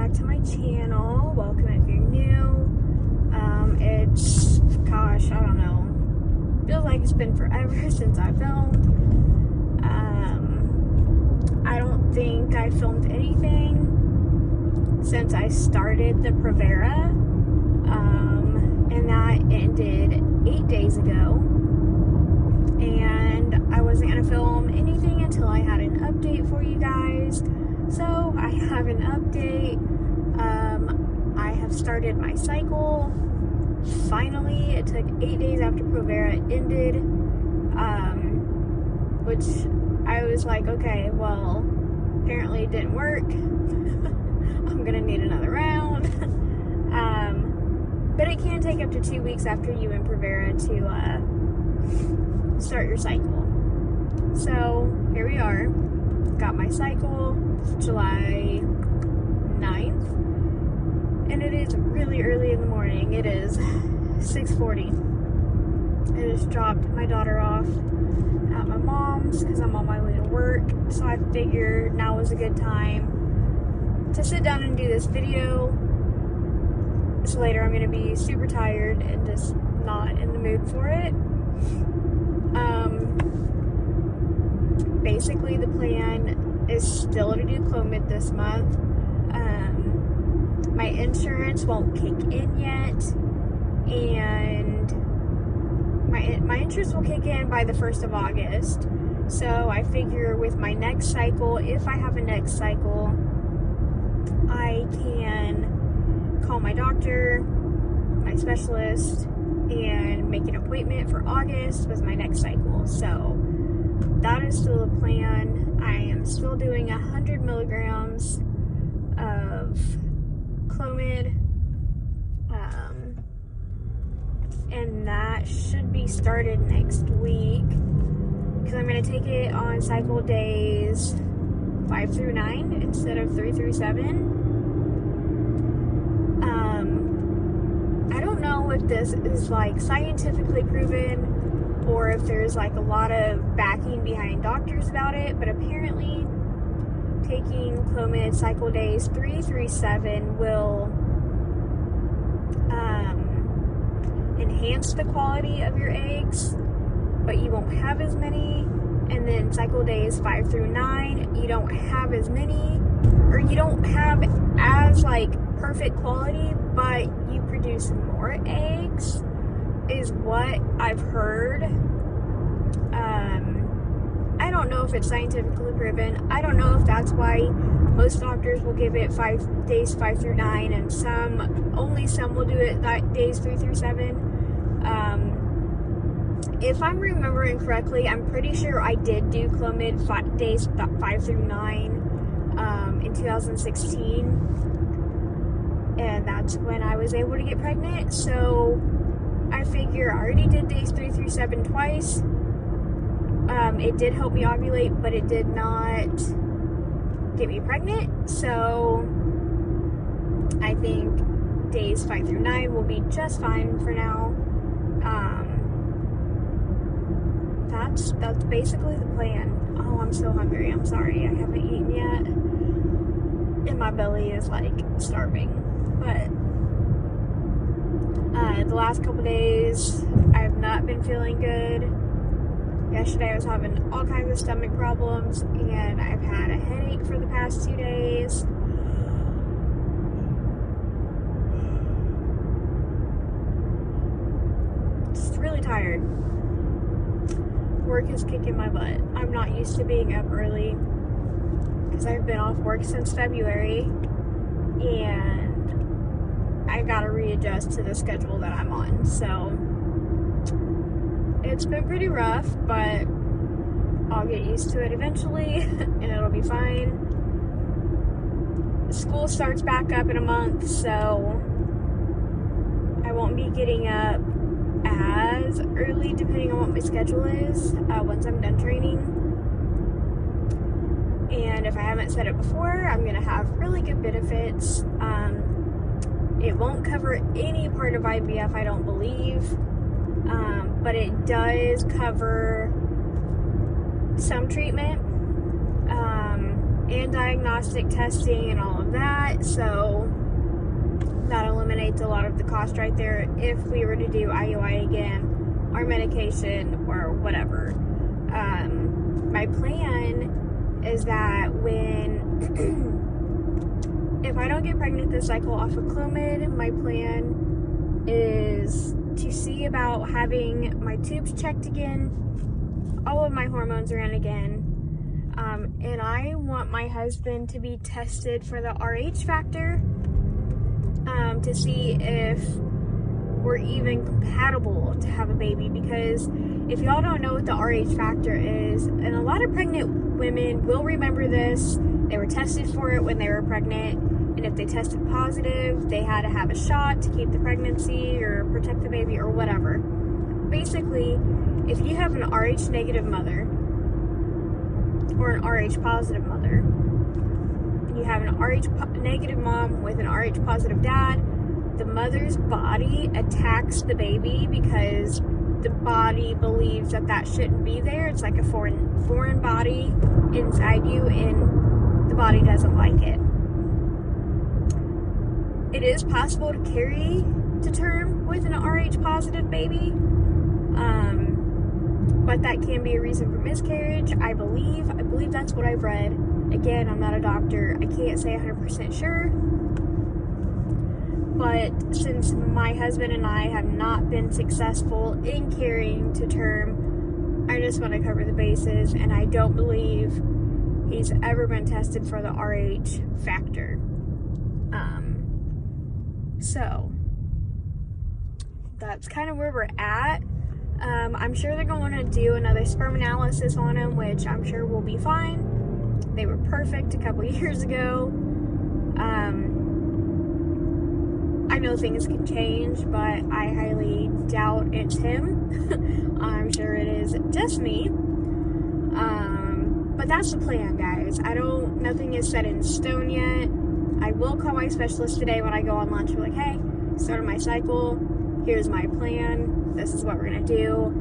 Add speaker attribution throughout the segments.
Speaker 1: back to my channel. Welcome if you're new. Gosh, I don't know. Feels like it's been forever since I filmed. I don't think I filmed anything since I started the Primavera. And that ended 8 days ago. And I wasn't going to film anything until I had an update for you guys. So I have an update. I have started my cycle. Finally, it took 8 days after Primavera ended. Which I was like, okay, well, apparently it didn't work. I'm going to need another round. But it can take up to 2 weeks after you end Primavera to start your cycle. So here we are. Got my cycle. It's July 9th. And it is really early in the morning. It is 6:40. I just dropped my daughter off at my mom's because I'm on my way to work. So I figured now was a good time to sit down and do this video. So later I'm going to be super tired and just not in the mood for it. Basically the plan is still to do Clomid this month. My insurance won't kick in yet, and my insurance will kick in by the 1st of August. So I figure with my next cycle, if I have a next cycle, I can call my doctor, my specialist, and make an appointment for August with my next cycle. So that is still the plan. I am still doing 100 milligrams of Clomid, and that should be started next week because I'm going to take it on cycle days 5 through 9 instead of 3 through 7. I don't know if this is like scientifically proven or if there's like a lot of backing behind doctors about it, but apparently taking Clomid cycle days 3 through 7 will enhance the quality of your eggs, but you won't have as many. And then cycle days 5 through 9, you don't have as many, or you don't have as like perfect quality, but you produce more eggs, is what I've heard. I don't know if it's scientifically proven. I don't know if that's why most doctors will give it days 5 through 9, and only some will do it days 3 through 7. If I'm remembering correctly, I'm pretty sure I did do Clomid days 5 through 9 in 2016, and that's when I was able to get pregnant. So I figure I already did days 3 through 7 twice. It did help me ovulate, but it did not get me pregnant. So I think days 5 through 9 will be just fine for now. That's basically the plan. Oh, I'm so hungry. I'm sorry. I haven't eaten yet. And my belly is like starving. But the last couple days, I have not been feeling good. Yesterday I was having all kinds of stomach problems, and I've had a headache for the past 2 days. Just really tired. Work is kicking my butt. I'm not used to being up early because I've been off work since February, and I gotta readjust to the schedule that I'm on. So it's been pretty rough, but I'll get used to it eventually and it'll be fine. School starts back up in a month, so I won't be getting up as early depending on what my schedule is once I'm done training. And if I haven't said it before, I'm going to have really good benefits. It won't cover any part of IVF, I don't believe. But it does cover some treatment. and diagnostic testing and all of that. So that eliminates a lot of the cost right there if we were to do IUI again, or medication, or whatever. My plan is that if I don't get pregnant this cycle off of Clomid, my plan is to see about having my tubes checked again, all of my hormones ran again, and I want my husband to be tested for the RH factor, to see if we're even compatible to have a baby. Because if y'all don't know what the RH factor is, and a lot of pregnant women will remember this, they were tested for it when they were pregnant, and if they tested positive, they had to have a shot to keep the pregnancy or protect the baby or whatever. Basically, if you have an RH negative mother or an RH positive mother, and you have an RH negative mom with an RH positive dad, the mother's body attacks the baby because the body believes that that shouldn't be there. It's like a foreign body inside you, and the body doesn't like it. It is possible to carry to term with an RH positive baby, but that can be a reason for miscarriage, I believe. I believe that's what I've read. Again, I'm not a doctor. I can't say 100% sure. But since my husband and I have not been successful in carrying to term, I just want to cover the bases, and I don't believe he's ever been tested for the RH factor. So that's kind of where we're at. I'm sure they're going to do another sperm analysis on him, which I'm sure will be fine. They were perfect a couple years ago. I know things can change, but I highly doubt it's him. I'm sure it is just me. But that's the plan, guys. Nothing is set in stone yet. I will call my specialist today when I go on lunch. We're like, hey, started my cycle. Here's my plan. This is what we're gonna do.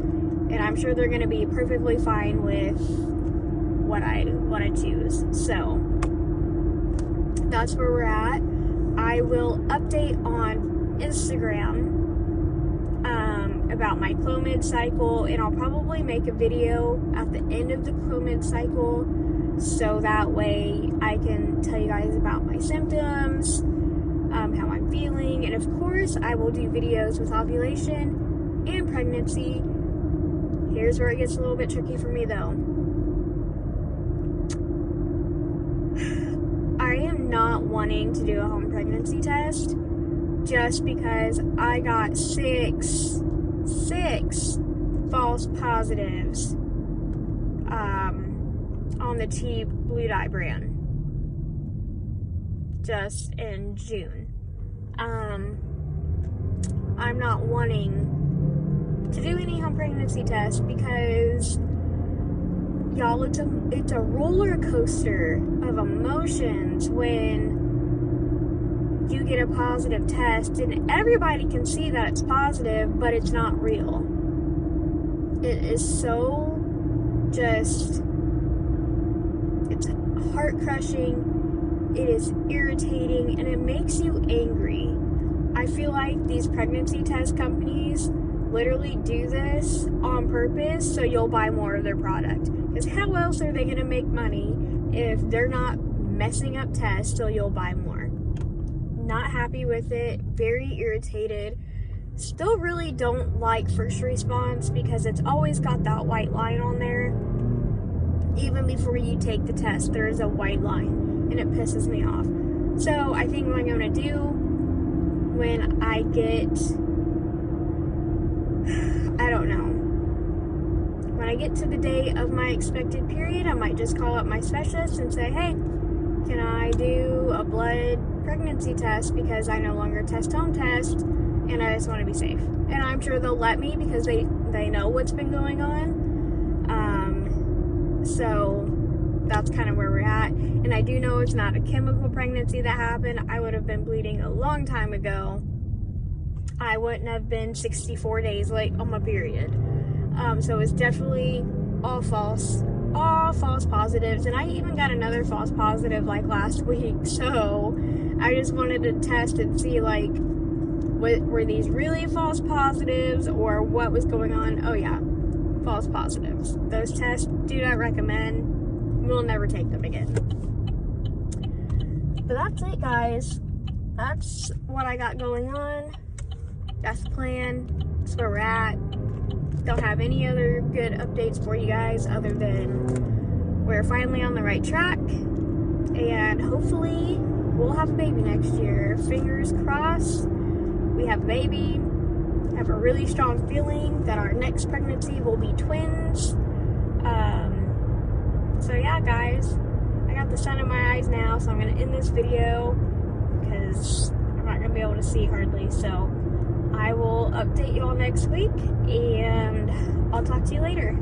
Speaker 1: And I'm sure they're gonna be perfectly fine with what I choose. So that's where we're at. I will update on Instagram about my Clomid cycle, and I'll probably make a video at the end of the Clomid cycle, so that way I can tell you guys about my symptoms, how I'm feeling, and of course I will do videos with ovulation and pregnancy. Here's where it gets a little bit tricky for me though. I am not wanting to do a home pregnancy test just because I got six false positives on the T Blue Dye brand just in June. I'm not wanting to do any home pregnancy tests because, y'all, it's a roller coaster of emotions when you get a positive test, and everybody can see that it's positive, but it's not real. It is so just, it's heart crushing, it is irritating, and it makes you angry. I feel like these pregnancy test companies literally do this on purpose so you'll buy more of their product. Because how else are they going to make money if they're not messing up tests so you'll buy more? Not happy with it, very irritated. Still really don't like First Response because it's always got that white line on there. Even before you take the test, there is a white line, and it pisses me off. So I think what I'm going to do when I get, I don't know, when I get to the day of my expected period, I might just call up my specialist and say, hey, can I do a blood pregnancy test because I no longer test home test and I just want to be safe. And I'm sure they'll let me because they know what's been going on. So that's kind of where we're at. And I do know it's not a chemical pregnancy that happened. I would have been bleeding a long time ago. I wouldn't have been 64 days late on my period. So it's definitely all false, all false positives, and I even got another false positive like last week, so I just wanted to test and see like were these really false positives or what was going on. Oh yeah, false positives. Those tests, do not recommend. We'll never take them again. But that's it, guys. That's what I got going on. That's the plan. That's where we're at. Don't have any other good updates for you guys other than we're finally on the right track, and hopefully we'll have a baby next year. Fingers crossed. We have a baby. I have a really strong feeling that our next pregnancy will be twins. So yeah, guys, I got the sun in my eyes now, so I'm gonna end this video because I'm not gonna be able to see hardly. So I will update you all next week, and I'll talk to you later.